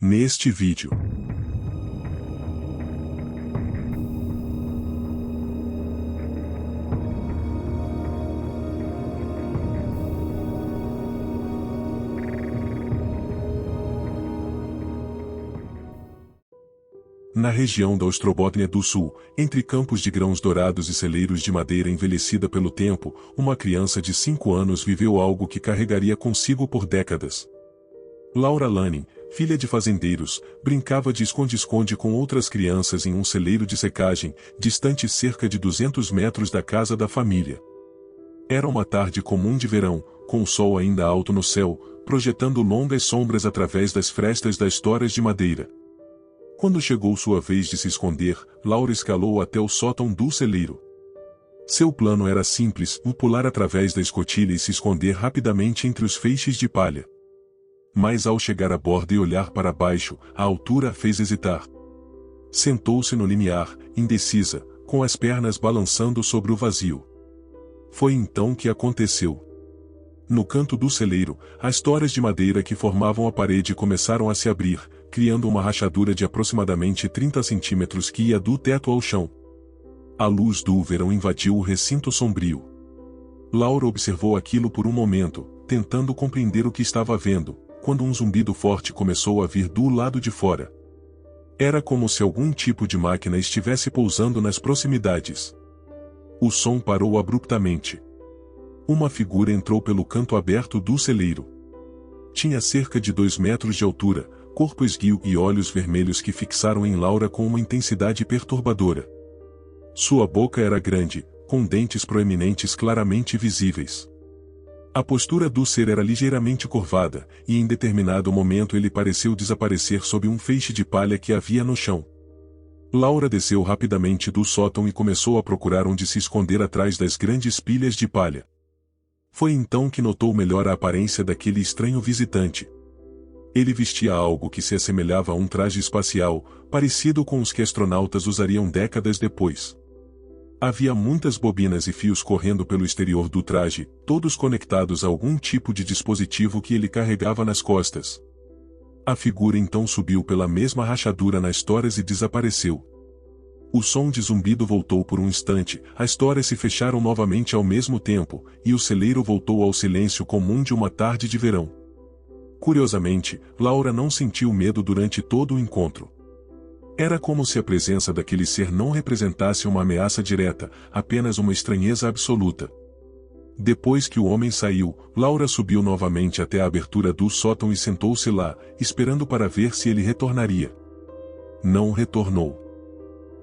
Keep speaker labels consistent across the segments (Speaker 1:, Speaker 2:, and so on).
Speaker 1: Neste vídeo. Na região da Ostrobótnia do Sul, entre campos de grãos dourados e celeiros de madeira envelhecida pelo tempo, uma criança de 5 anos viveu algo que carregaria consigo por décadas. Laura Lanning, filha de fazendeiros, brincava de esconde-esconde com outras crianças em um celeiro de secagem, distante cerca de 200 metros da casa da família. Era uma tarde comum de verão, com o sol ainda alto no céu, projetando longas sombras através das frestas das toras de madeira. Quando chegou sua vez de se esconder, Laura escalou até o sótão do celeiro. Seu plano era simples, pular através da escotilha e se esconder rapidamente entre os feixes de palha. Mas ao chegar à borda e olhar para baixo, a altura a fez hesitar. Sentou-se no limiar, indecisa, com as pernas balançando sobre o vazio. Foi então que aconteceu. No canto do celeiro, as toras de madeira que formavam a parede começaram a se abrir, criando uma rachadura de aproximadamente 30 centímetros que ia do teto ao chão. A luz do verão invadiu o recinto sombrio. Laura observou aquilo por um momento, tentando compreender o que estava vendo, quando um zumbido forte começou a vir do lado de fora. Era como se algum tipo de máquina estivesse pousando nas proximidades. O som parou abruptamente. Uma figura entrou pelo canto aberto do celeiro. Tinha cerca de 2 metros de altura, corpo esguio e olhos vermelhos que fixaram em Laura com uma intensidade perturbadora. Sua boca era grande, com dentes proeminentes claramente visíveis. A postura do ser era ligeiramente curvada, e em determinado momento ele pareceu desaparecer sob um feixe de palha que havia no chão. Laura desceu rapidamente do sótão e começou a procurar onde se esconder atrás das grandes pilhas de palha. Foi então que notou melhor a aparência daquele estranho visitante. Ele vestia algo que se assemelhava a um traje espacial, parecido com os que astronautas usariam décadas depois. Havia muitas bobinas e fios correndo pelo exterior do traje, todos conectados a algum tipo de dispositivo que ele carregava nas costas. A figura então subiu pela mesma rachadura nas toras e desapareceu. O som de zumbido voltou por um instante, as toras se fecharam novamente ao mesmo tempo, e o celeiro voltou ao silêncio comum de uma tarde de verão. Curiosamente, Laura não sentiu medo durante todo o encontro. Era como se a presença daquele ser não representasse uma ameaça direta, apenas uma estranheza absoluta. Depois que o homem saiu, Laura subiu novamente até a abertura do sótão e sentou-se lá, esperando para ver se ele retornaria. Não retornou.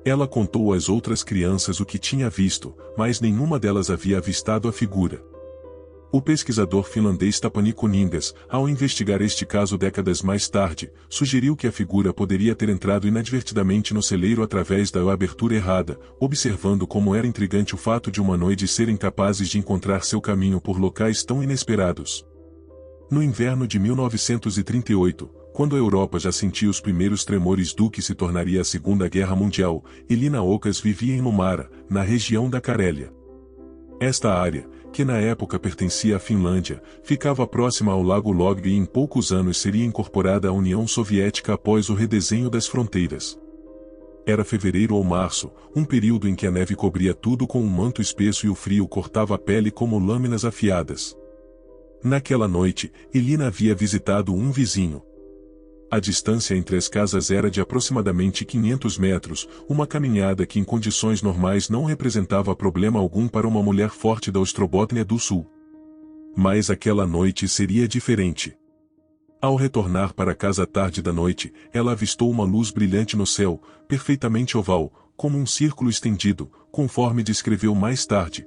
Speaker 1: Ela contou às outras crianças o que tinha visto, mas nenhuma delas havia avistado a figura. O pesquisador finlandês Tapani Kuningas, ao investigar este caso décadas mais tarde, sugeriu que a figura poderia ter entrado inadvertidamente no celeiro através da abertura errada, observando como era intrigante o fato de humanoides serem capazes de encontrar seu caminho por locais tão inesperados. No inverno de 1938, quando a Europa já sentia os primeiros tremores do que se tornaria a Segunda Guerra Mundial, Elina Okas vivia em Numara, na região da Carélia. Esta área, que na época pertencia à Finlândia, ficava próxima ao Lago Log e em poucos anos seria incorporada à União Soviética após o redesenho das fronteiras. Era fevereiro ou março, um período em que a neve cobria tudo com um manto espesso e o frio cortava a pele como lâminas afiadas. Naquela noite, Elina havia visitado um vizinho. A distância entre as casas era de aproximadamente 500 metros, uma caminhada que em condições normais não representava problema algum para uma mulher forte da Ostrobótnia do Sul. Mas aquela noite seria diferente. Ao retornar para casa à tarde da noite, ela avistou uma luz brilhante no céu, perfeitamente oval, como um círculo estendido, conforme descreveu mais tarde.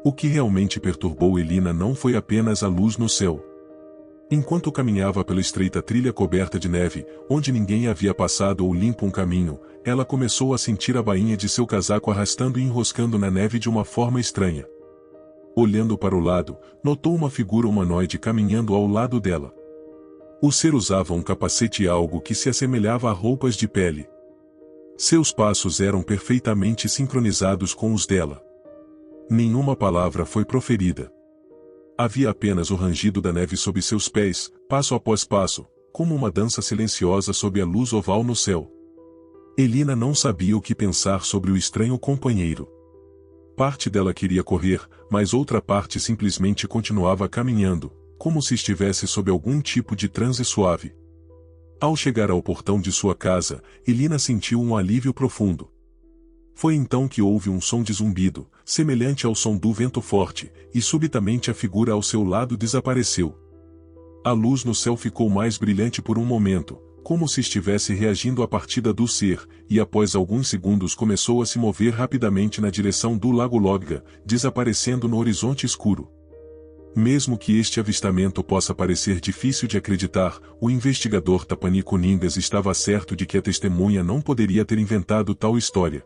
Speaker 1: O que realmente perturbou Elina não foi apenas a luz no céu. Enquanto caminhava pela estreita trilha coberta de neve, onde ninguém havia passado ou limpo um caminho, ela começou a sentir a bainha de seu casaco arrastando e enroscando na neve de uma forma estranha. Olhando para o lado, notou uma figura humanoide caminhando ao lado dela. O ser usava um capacete e algo que se assemelhava a roupas de pele. Seus passos eram perfeitamente sincronizados com os dela. Nenhuma palavra foi proferida. Havia apenas o rangido da neve sob seus pés, passo após passo, como uma dança silenciosa sob a luz oval no céu. Elina não sabia o que pensar sobre o estranho companheiro. Parte dela queria correr, mas outra parte simplesmente continuava caminhando, como se estivesse sob algum tipo de transe suave. Ao chegar ao portão de sua casa, Elina sentiu um alívio profundo. Foi então que houve um som de zumbido, semelhante ao som do vento forte, e subitamente a figura ao seu lado desapareceu. A luz no céu ficou mais brilhante por um momento, como se estivesse reagindo à partida do ser, e após alguns segundos começou a se mover rapidamente na direção do lago Lodga, desaparecendo no horizonte escuro. Mesmo que este avistamento possa parecer difícil de acreditar, o investigador Tapani Kuningas estava certo de que a testemunha não poderia ter inventado tal história.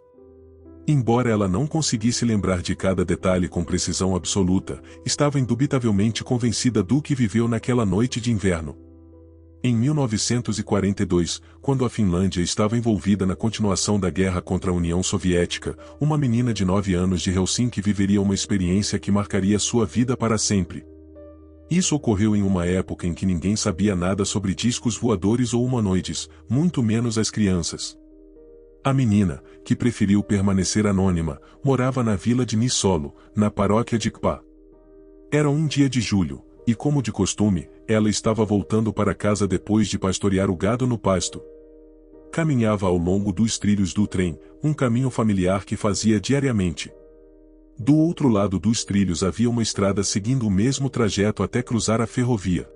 Speaker 1: Embora ela não conseguisse lembrar de cada detalhe com precisão absoluta, estava indubitavelmente convencida do que viveu naquela noite de inverno. Em 1942, quando a Finlândia estava envolvida na continuação da guerra contra a União Soviética, uma menina de 9 anos de Helsinki viveria uma experiência que marcaria sua vida para sempre. Isso ocorreu em uma época em que ninguém sabia nada sobre discos voadores ou humanoides, muito menos as crianças. A menina, que preferiu permanecer anônima, morava na vila de Nissolo, na paróquia de Kpa. Era um dia de julho, e como de costume, ela estava voltando para casa depois de pastorear o gado no pasto. Caminhava ao longo dos trilhos do trem, um caminho familiar que fazia diariamente. Do outro lado dos trilhos havia uma estrada seguindo o mesmo trajeto até cruzar a ferrovia.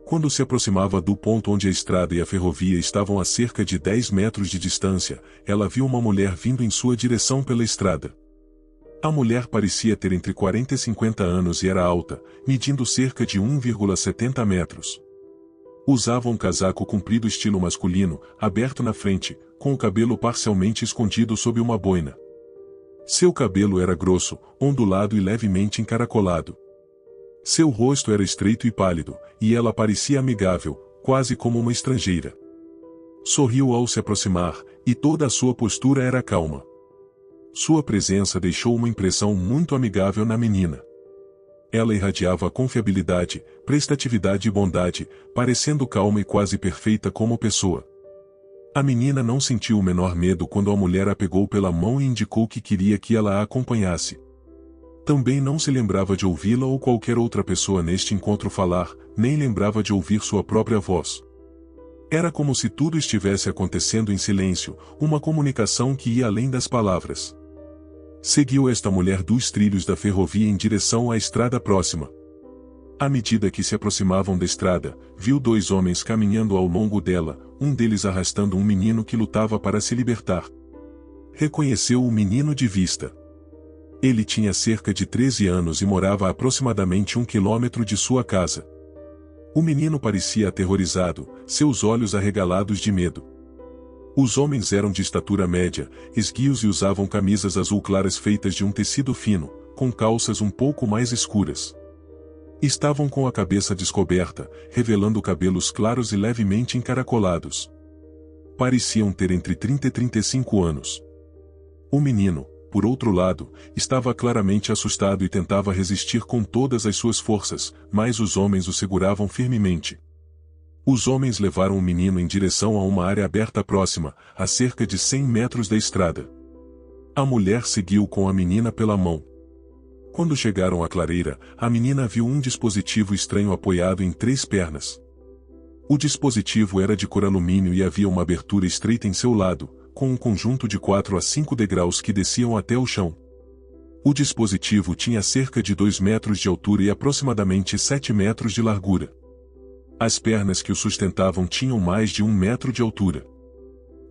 Speaker 1: Quando se aproximava do ponto onde a estrada e a ferrovia estavam a cerca de 10 metros de distância, ela viu uma mulher vindo em sua direção pela estrada. A mulher parecia ter entre 40 e 50 anos e era alta, medindo cerca de 1,70 metros. Usava um casaco comprido estilo masculino, aberto na frente, com o cabelo parcialmente escondido sob uma boina. Seu cabelo era grosso, ondulado e levemente encaracolado. Seu rosto era estreito e pálido, e ela parecia amigável, quase como uma estrangeira. Sorriu ao se aproximar, e toda a sua postura era calma. Sua presença deixou uma impressão muito amigável na menina. Ela irradiava confiabilidade, prestatividade e bondade, parecendo calma e quase perfeita como pessoa. A menina não sentiu o menor medo quando a mulher a pegou pela mão e indicou que queria que ela a acompanhasse. Também não se lembrava de ouvi-la ou qualquer outra pessoa neste encontro falar, nem lembrava de ouvir sua própria voz. Era como se tudo estivesse acontecendo em silêncio, uma comunicação que ia além das palavras. Seguiu esta mulher dos trilhos da ferrovia em direção à estrada próxima. À medida que se aproximavam da estrada, viu 2 homens caminhando ao longo dela, um deles arrastando um menino que lutava para se libertar. Reconheceu o menino de vista. Ele tinha cerca de 13 anos e morava a aproximadamente 1 quilômetro de sua casa. O menino parecia aterrorizado, seus olhos arregalados de medo. Os homens eram de estatura média, esguios e usavam camisas azul claras feitas de um tecido fino, com calças um pouco mais escuras. Estavam com a cabeça descoberta, revelando cabelos claros e levemente encaracolados. Pareciam ter entre 30 e 35 anos. O menino, por outro lado, estava claramente assustado e tentava resistir com todas as suas forças, mas os homens o seguravam firmemente. Os homens levaram o menino em direção a uma área aberta próxima, a cerca de 100 metros da estrada. A mulher seguiu com a menina pela mão. Quando chegaram à clareira, a menina viu um dispositivo estranho apoiado em 3 pernas. O dispositivo era de cor alumínio e havia uma abertura estreita em seu lado, com um conjunto de 4 a 5 degraus que desciam até o chão. O dispositivo tinha cerca de 2 metros de altura e aproximadamente 7 metros de largura. As pernas que o sustentavam tinham mais de 1 metro de altura.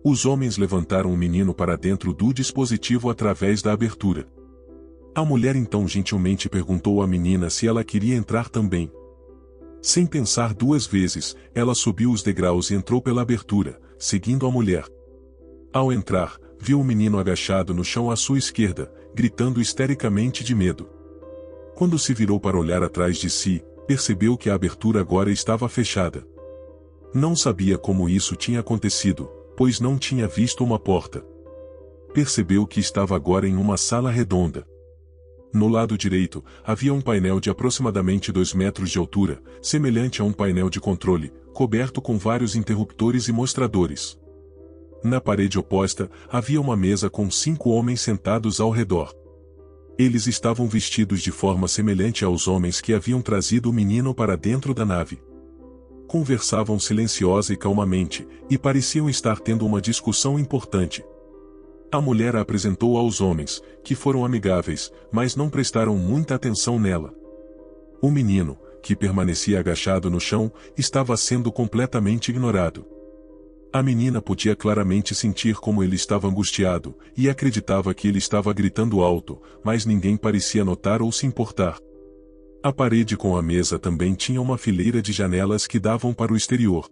Speaker 1: Os homens levantaram o menino para dentro do dispositivo através da abertura. A mulher então gentilmente perguntou à menina se ela queria entrar também. Sem pensar 2 vezes, ela subiu os degraus e entrou pela abertura, seguindo a mulher. Ao entrar, viu o menino agachado no chão à sua esquerda, gritando histericamente de medo. Quando se virou para olhar atrás de si, percebeu que a abertura agora estava fechada. Não sabia como isso tinha acontecido, pois não tinha visto uma porta. Percebeu que estava agora em uma sala redonda. No lado direito, havia um painel de aproximadamente 2 metros de altura, semelhante a um painel de controle, coberto com vários interruptores e mostradores. Na parede oposta, havia uma mesa com 5 homens sentados ao redor. Eles estavam vestidos de forma semelhante aos homens que haviam trazido o menino para dentro da nave. Conversavam silenciosa e calmamente, e pareciam estar tendo uma discussão importante. A mulher a apresentou aos homens, que foram amigáveis, mas não prestaram muita atenção nela. O menino, que permanecia agachado no chão, estava sendo completamente ignorado. A menina podia claramente sentir como ele estava angustiado, e acreditava que ele estava gritando alto, mas ninguém parecia notar ou se importar. A parede com a mesa também tinha uma fileira de janelas que davam para o exterior.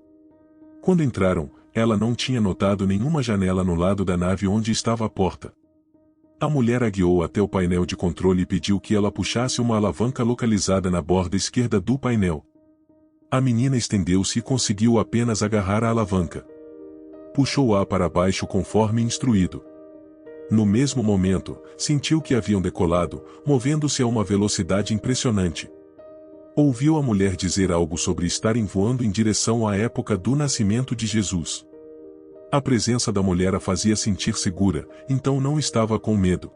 Speaker 1: Quando entraram, ela não tinha notado nenhuma janela no lado da nave onde estava a porta. A mulher a guiou até o painel de controle e pediu que ela puxasse uma alavanca localizada na borda esquerda do painel. A menina estendeu-se e conseguiu apenas agarrar a alavanca. Puxou-a para baixo conforme instruído. No mesmo momento, sentiu que haviam decolado, movendo-se a uma velocidade impressionante. Ouviu a mulher dizer algo sobre estarem voando em direção à época do nascimento de Jesus. A presença da mulher a fazia sentir segura, então não estava com medo.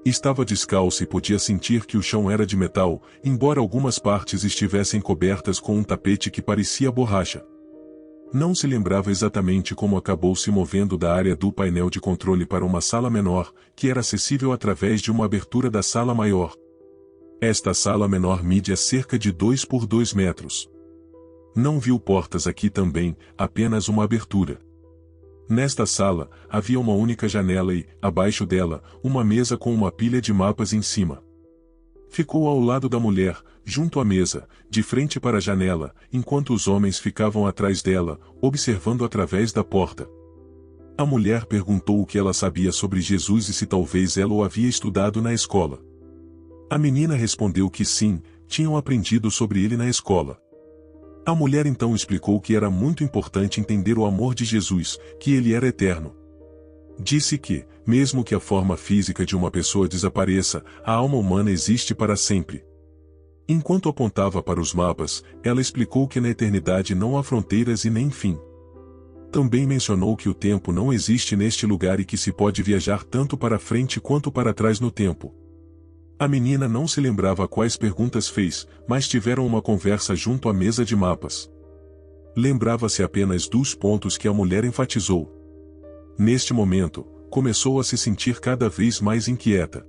Speaker 1: Estava descalça e podia sentir que o chão era de metal, embora algumas partes estivessem cobertas com um tapete que parecia borracha. Não se lembrava exatamente como acabou se movendo da área do painel de controle para uma sala menor, que era acessível através de uma abertura da sala maior. Esta sala menor mide cerca de 2 por 2 metros. Não viu portas aqui também, apenas uma abertura. Nesta sala, havia uma única janela e, abaixo dela, uma mesa com uma pilha de mapas em cima. Ficou ao lado da mulher, junto à mesa, de frente para a janela, enquanto os homens ficavam atrás dela, observando através da porta. A mulher perguntou o que ela sabia sobre Jesus e se talvez ela o havia estudado na escola. A menina respondeu que sim, tinham aprendido sobre ele na escola. A mulher então explicou que era muito importante entender o amor de Jesus, que ele era eterno. Disse que, mesmo que a forma física de uma pessoa desapareça, a alma humana existe para sempre. Enquanto apontava para os mapas, ela explicou que na eternidade não há fronteiras e nem fim. Também mencionou que o tempo não existe neste lugar e que se pode viajar tanto para frente quanto para trás no tempo. A menina não se lembrava quais perguntas fez, mas tiveram uma conversa junto à mesa de mapas. Lembrava-se apenas dos pontos que a mulher enfatizou. Neste momento, começou a se sentir cada vez mais inquieta.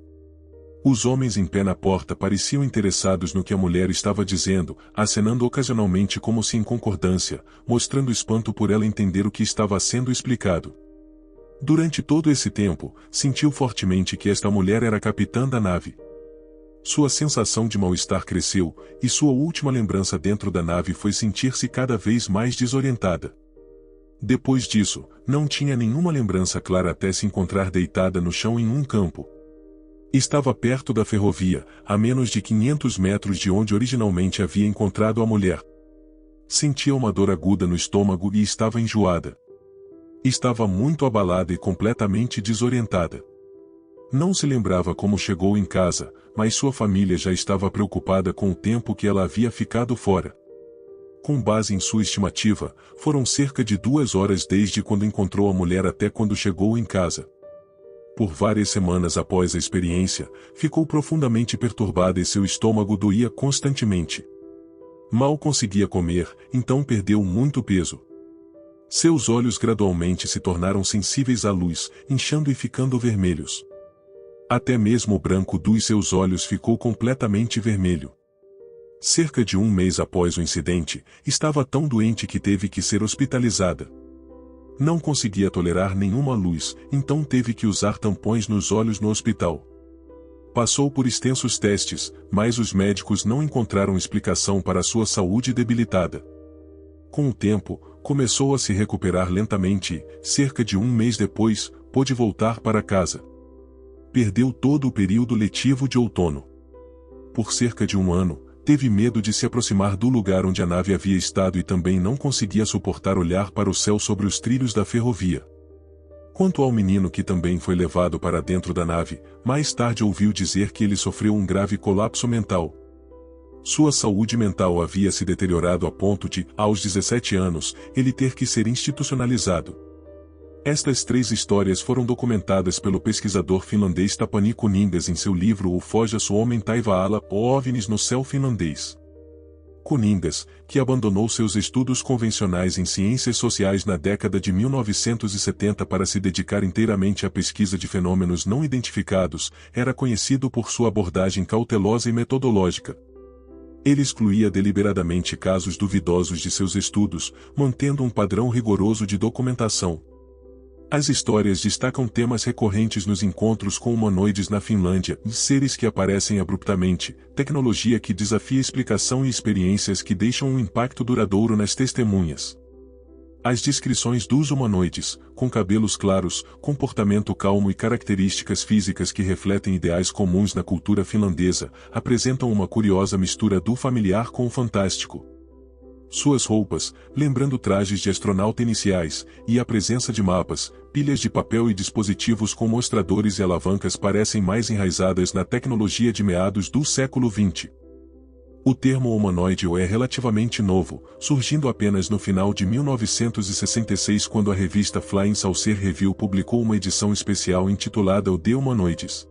Speaker 1: Os homens em pé na porta pareciam interessados no que a mulher estava dizendo, acenando ocasionalmente como se em concordância, mostrando espanto por ela entender o que estava sendo explicado. Durante todo esse tempo, sentiu fortemente que esta mulher era a capitã da nave. Sua sensação de mal-estar cresceu, e sua última lembrança dentro da nave foi sentir-se cada vez mais desorientada. Depois disso, não tinha nenhuma lembrança clara até se encontrar deitada no chão em um campo. Estava perto da ferrovia, a menos de 500 metros de onde originalmente havia encontrado a mulher. Sentia uma dor aguda no estômago e estava enjoada. Estava muito abalada e completamente desorientada. Não se lembrava como chegou em casa, mas sua família já estava preocupada com o tempo que ela havia ficado fora. Com base em sua estimativa, foram cerca de 2 horas desde quando encontrou a mulher até quando chegou em casa. Por várias semanas após a experiência, ficou profundamente perturbada e seu estômago doía constantemente. Mal conseguia comer, então perdeu muito peso. Seus olhos gradualmente se tornaram sensíveis à luz, inchando e ficando vermelhos. Até mesmo o branco dos seus olhos ficou completamente vermelho. Cerca de 1 mês após o incidente, estava tão doente que teve que ser hospitalizada. Não conseguia tolerar nenhuma luz, então teve que usar tampões nos olhos no hospital. Passou por extensos testes, mas os médicos não encontraram explicação para sua saúde debilitada. Com o tempo, começou a se recuperar lentamente e, cerca de 1 mês depois, pôde voltar para casa. Perdeu todo o período letivo de outono. Por cerca de 1 ano, teve medo de se aproximar do lugar onde a nave havia estado e também não conseguia suportar olhar para o céu sobre os trilhos da ferrovia. Quanto ao menino que também foi levado para dentro da nave, mais tarde ouviu dizer que ele sofreu um grave colapso mental. Sua saúde mental havia se deteriorado a ponto de, aos 17 anos, ele ter que ser institucionalizado. Estas 3 histórias foram documentadas pelo pesquisador finlandês Tapani Kuningas em seu livro O Foja Suomen Taivaalla, OVNIs no Céu Finlandês. Kuningas, que abandonou seus estudos convencionais em ciências sociais na década de 1970 para se dedicar inteiramente à pesquisa de fenômenos não identificados, era conhecido por sua abordagem cautelosa e metodológica. Ele excluía deliberadamente casos duvidosos de seus estudos, mantendo um padrão rigoroso de documentação. As histórias destacam temas recorrentes nos encontros com humanoides na Finlândia, seres que aparecem abruptamente, tecnologia que desafia explicação e experiências que deixam um impacto duradouro nas testemunhas. As descrições dos humanoides, com cabelos claros, comportamento calmo e características físicas que refletem ideais comuns na cultura finlandesa, apresentam uma curiosa mistura do familiar com o fantástico. Suas roupas, lembrando trajes de astronauta iniciais, e a presença de mapas, pilhas de papel e dispositivos com mostradores e alavancas parecem mais enraizadas na tecnologia de meados do século XX. O termo humanoide é relativamente novo, surgindo apenas no final de 1966 quando a revista Flying Saucer Review publicou uma edição especial intitulada O The Humanoids.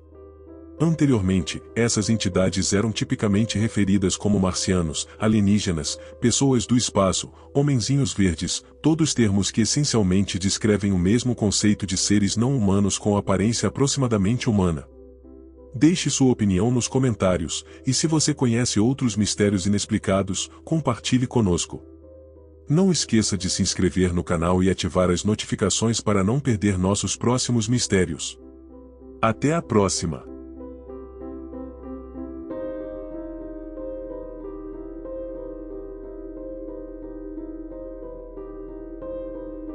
Speaker 1: Anteriormente, essas entidades eram tipicamente referidas como marcianos, alienígenas, pessoas do espaço, homenzinhos verdes, todos termos que essencialmente descrevem o mesmo conceito de seres não humanos com aparência aproximadamente humana. Deixe sua opinião nos comentários, e se você conhece outros mistérios inexplicados, compartilhe conosco. Não esqueça de se inscrever no canal e ativar as notificações para não perder nossos próximos mistérios. Até a próxima!